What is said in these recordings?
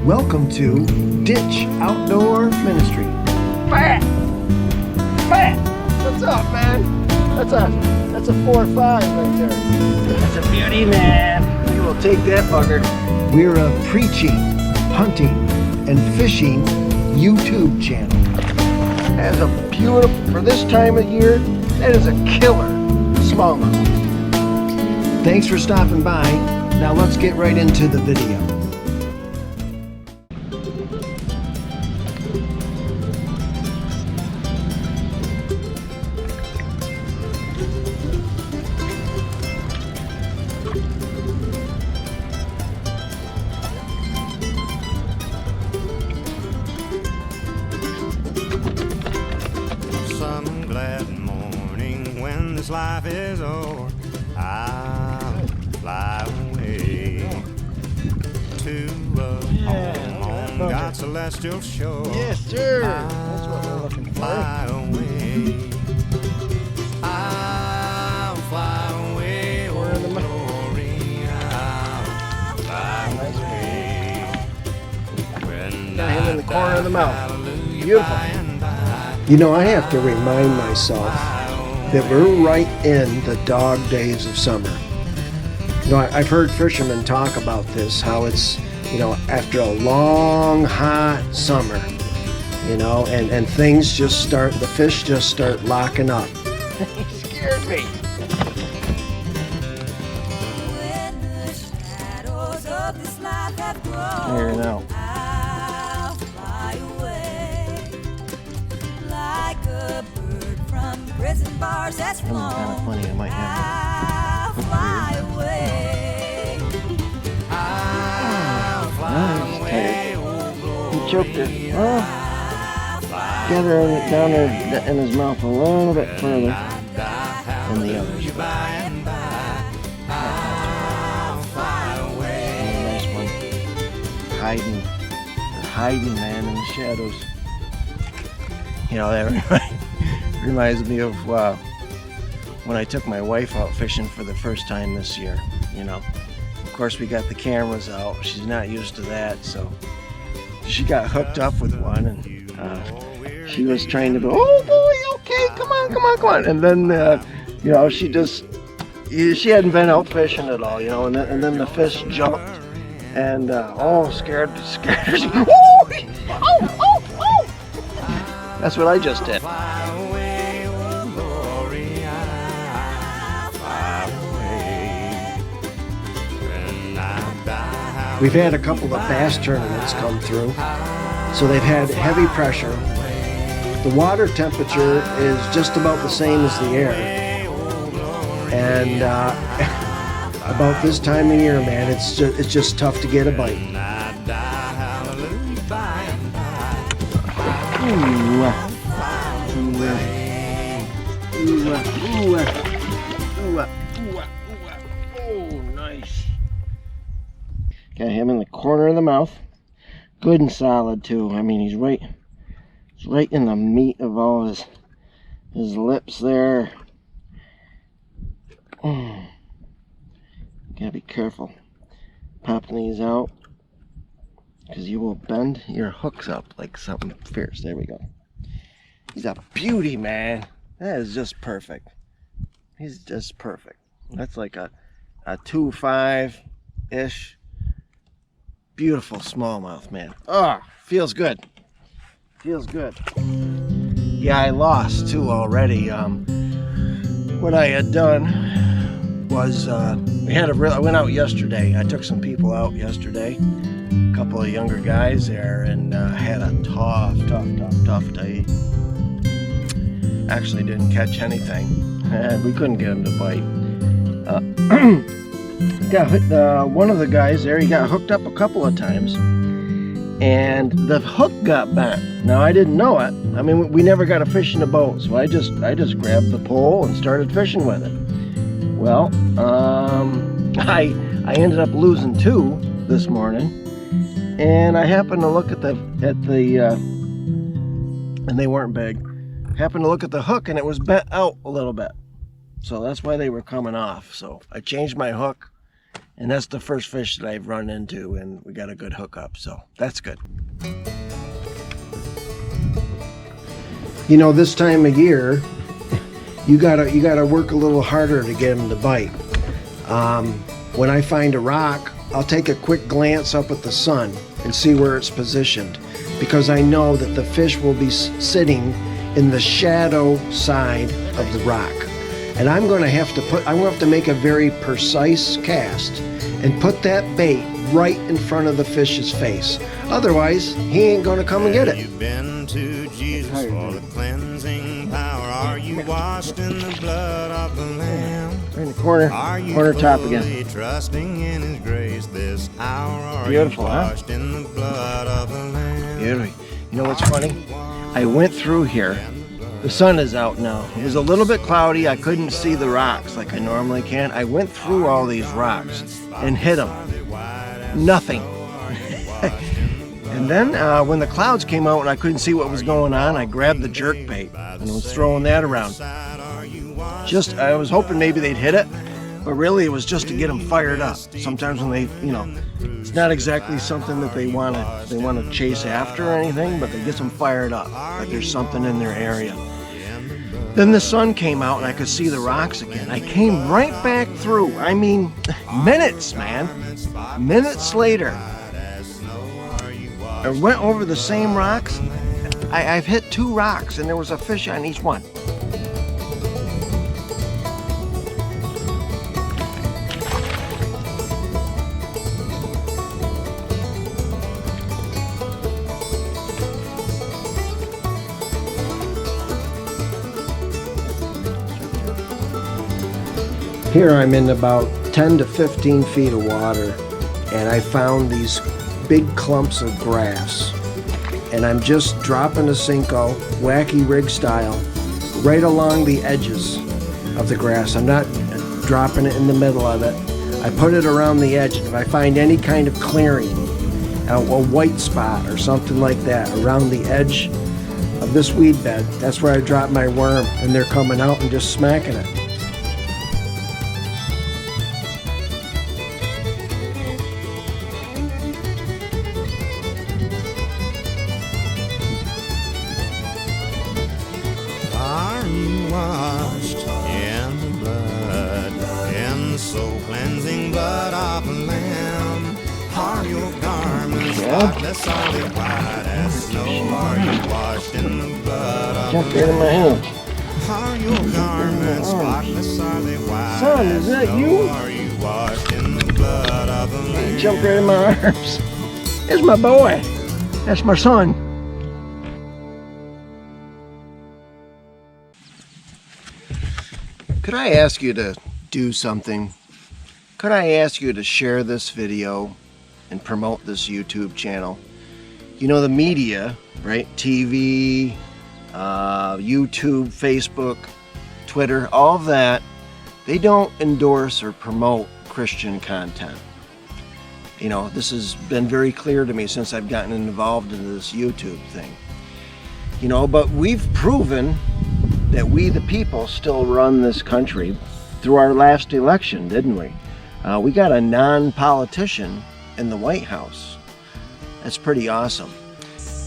Welcome to Ditch Outdoor Ministry. Fat! What's up, man? That's a 4-5 right there. That's a beauty, man. You will take that bugger. We're a preaching, hunting, and fishing YouTube channel. That is a beautiful, for this time of year, that is a killer smallmouth. Thanks for stopping by. Now let's get right into the video. Some glad morning when this life is over, I'll fly away to a home on God's celestial shore. Yes, sir. That's what we're looking for. Fly away. I'll fly away. Oh, glory. I'll fly away. When Got him in the corner of the mouth. hallelujah, Beautiful. by and by. You know, I have to remind myself that we're right in the dog days of summer. You know, I've heard fishermen talk about this, how it's, you know, after a long, hot summer, you know, and things just start, the fish just start locking up. He scared me. There now. I'll fly away like a bird from prison bars that's flown. Kind of funny. I might have I'll fly away. I'll fly away. Oh, to. He choked it. Oh, get her down there in his mouth a little bit further than the others. by and by. I'll fly away. Nice one. Hiding, man, in the shadows. You know, that reminds me of when I took my wife out fishing for the first time this year. You know, of course we got the cameras out. She's not used to that, so she got hooked up with one, and she was trying to go, oh boy, okay, come on, and then you know, she hadn't been out fishing at all, you know, and then the fish jumped, and scared her. Oh! That's what I just did. Fly away, oh glory. I'll fly away. When I die, We've had a couple of bass tournaments come through, so they've had heavy pressure. The water temperature is just about the same as the air, and about this time of year, man, it's just tough to get a bite. when I die, hallelujah, by and by. Oh, nice. Got him in the corner of the mouth. Good and solid too. I mean, he's right in the meat of all his lips there. Gotta be careful popping these out, because you will bend your hooks up like something fierce. There we go. He's a beauty, man. That is just perfect. He's just perfect. That's like a 2.5-ish. Beautiful smallmouth, man. Oh, feels good. Feels good. Yeah, I lost too already. What I had done was I went out yesterday. I took some people out yesterday. A couple of younger guys there, and had a tough day. Actually didn't catch anything, and we couldn't get him to bite. One of the guys there, he got hooked up a couple of times, and the hook got bent. Now I didn't know it. I mean, we never got a fish in the boat, so I just grabbed the pole and started fishing with it. Well, I ended up losing 2 this morning, and I happened to look at the and they weren't big. Happened to look at the hook, and it was bent out a little bit, so that's why they were coming off. So I changed my hook, And that's the first fish that I've run into, and we got a good hookup, so that's good. You know, this time of year, you gotta work a little harder to get them to bite. When I find a rock, I'll take a quick glance up at the sun and see where it's positioned, because I know that the fish will be sitting in the shadow side of the rock. And I'm going to have to make a very precise cast and put that bait right in front of the fish's face. Otherwise, he ain't going to come and get it. You've been to Jesus for the cleansing power. Are you washed in the blood of the Lamb? Right in the corner, Are you corner top fully again. trusting in His grace this hour? Are Beautiful, you huh? washed in the blood of the Lamb? Beautiful. You know what's funny? I went through here. The sun is out now. It was a little bit cloudy. I couldn't see the rocks like I normally can. I went through all these rocks and hit them. Nothing. And then when the clouds came out and I couldn't see what was going on, I grabbed the jerk bait and was throwing that around. I was hoping maybe they'd hit it, but really it was just to get them fired up. Sometimes when they, it's not exactly something that they want to chase after or anything, but they get them fired up, like there's something in their area. Then the sun came out and I could see the rocks again. I came right back through. I mean, minutes, man. Minutes later, I went over the same rocks. I've hit 2 rocks and there was a fish on each one. Here I'm in about 10 to 15 feet of water, and I found these big clumps of grass. And I'm just dropping a Senko, wacky rig style, right along the edges of the grass. I'm not dropping it in the middle of it. I put it around the edge. If I find any kind of clearing, a white spot or something like that around the edge of this weed bed, that's where I drop my worm, and they're coming out and just smacking it. Are you washed in the blood, in the soul cleansing blood of the Lamb? Are your garments spotless, are they white as snow? Are you washed in the blood of Jumped the right in my hand. Are your garments spotless, are they white Son, as is that snow? you? Are you washed in the blood of the Lamb? He jumped right in my arms. There's my boy. That's my son. Could I ask you to do something? Could I ask you to share this video and promote this YouTube channel? You know, the media, right? TV, YouTube, Facebook, Twitter, all of that, they don't endorse or promote Christian content. You know, this has been very clear to me since I've gotten involved in this YouTube thing. You know, but we've proven that we the people still run this country through our last election, didn't we? We got a non-politician in the White House. That's pretty awesome.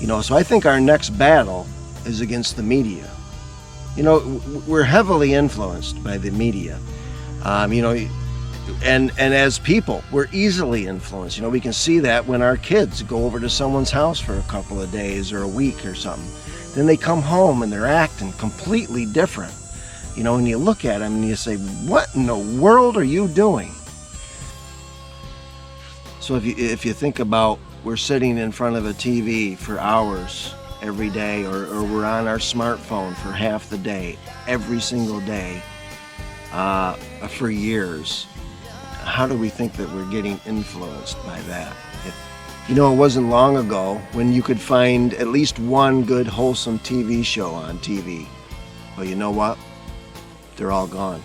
You know, so I think our next battle is against the media. You know, we're heavily influenced by the media. You know, and as people, we're easily influenced. You know, we can see that when our kids go over to someone's house for a couple of days or a week or something. Then they come home and they're acting completely different. You know, and you look at them and you say, what in the world are you doing? So if you think about, we're sitting in front of a TV for hours every day, or we're on our smartphone for half the day, every single day, for years. How do we think that we're getting influenced by that? You know, it wasn't long ago when you could find at least one good, wholesome TV show on TV. Well, you know what? They're all gone.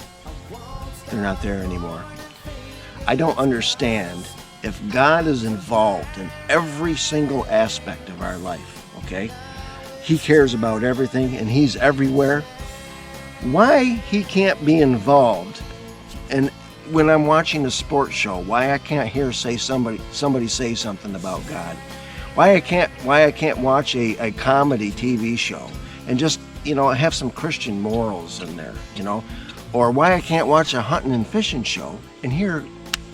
They're not there anymore. I don't understand if God is involved in every single aspect of our life, okay? He cares about everything and He's everywhere. Why He can't be involved in when I'm watching a sports show, why I can't hear somebody say something about God. Why I can't watch a comedy TV show and just, have some Christian morals in there, or why I can't watch a hunting and fishing show and hear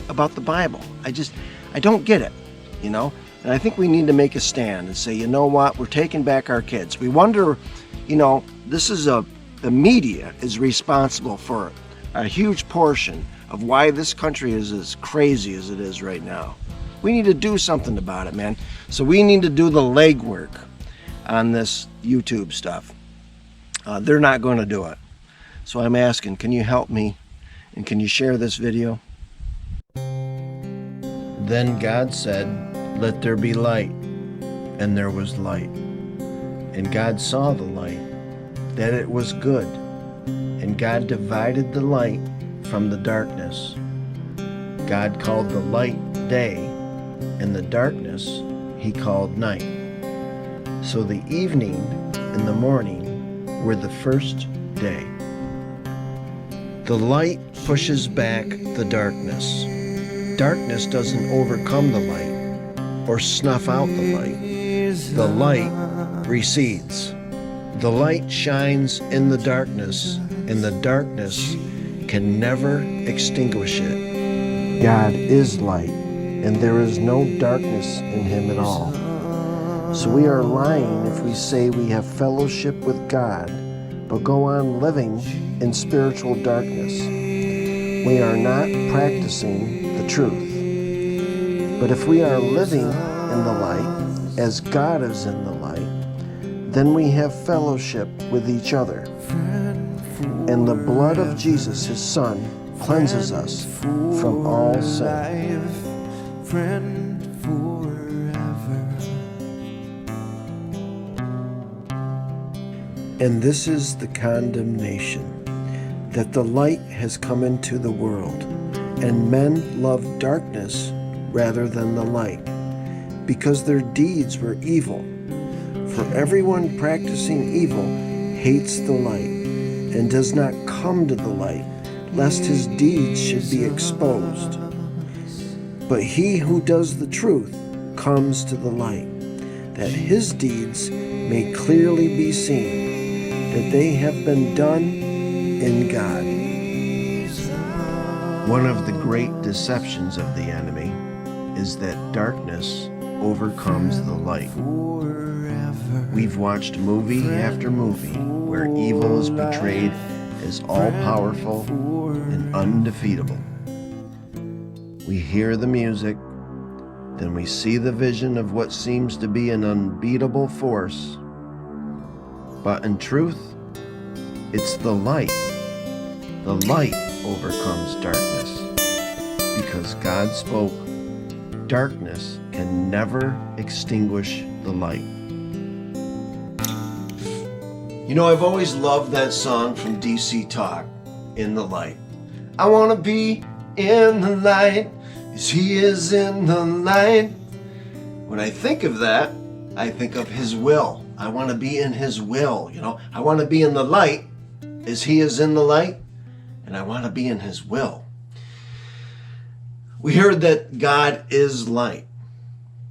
about the Bible. I don't get it, and I think we need to make a stand and say, you know what, we're taking back our kids. We wonder, this is the media is responsible for a huge portion of why this country is as crazy as it is right now. We need to do something about it, man. So we need to do the legwork on this YouTube stuff. They're not going to do it. So I'm asking, can you help me? And can you share this video? Then God said, "Let there be light." And there was light. And God saw the light, that it was good. And God divided the light from the darkness. God called the light day, and the darkness he called night. So the evening and the morning were the first day. The light pushes back the darkness. Darkness doesn't overcome the light or snuff out the light. The light recedes. The light shines in the darkness, and the darkness can never extinguish it. God is light, and there is no darkness in him at all. So we are lying if we say we have fellowship with God, but go on living in spiritual darkness. We are not practicing the truth. But if we are living in the light, as God is in the light, then we have fellowship with each other. And the blood of Jesus, his Son, cleanses us from all sin. Friend forever. And this is the condemnation, that the light has come into the world, and men love darkness rather than the light, because their deeds were evil. For everyone practicing evil hates the light, and does not come to the light, lest his deeds should be exposed. But he who does the truth comes to the light, that his deeds may clearly be seen, that they have been done in God. One of the great deceptions of the enemy is that darkness overcomes the light. We've watched movie after movie where evil is portrayed as all-powerful and undefeatable. We hear the music, then we see the vision of what seems to be an unbeatable force. But in truth, it's the light. The light overcomes darkness. Because God spoke, darkness can never extinguish the light. I've always loved that song from DC Talk, In the Light. I want to be in the light as he is in the light. When I think of that, I think of his will. I want to be in his will, I want to be in the light as he is in the light, and I want to be in his will. We heard that God is light.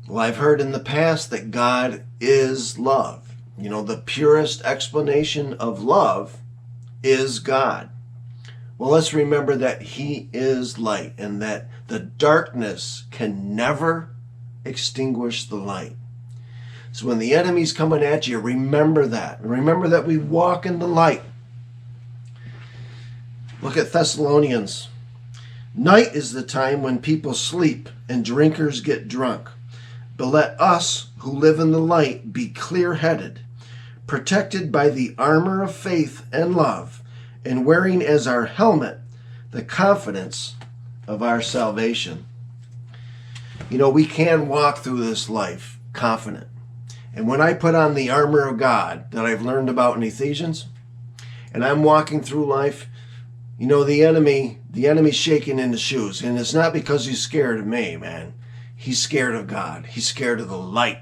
Well, I've heard in the past that God is love. The purest explanation of love is God. Well, let's remember that he is light and that the darkness can never extinguish the light. So when the enemy's coming at you, remember that. Remember that we walk in the light. Look at Thessalonians. Night is the time when people sleep and drinkers get drunk. But let us who live in the light be clear-headed, protected by the armor of faith and love, and wearing as our helmet the confidence of our salvation. We can walk through this life confident. And when I put on the armor of God that I've learned about in Ephesians, and I'm walking through life, the enemy's shaking in the shoes. And it's not because he's scared of me, man. He's scared of God. He's scared of the light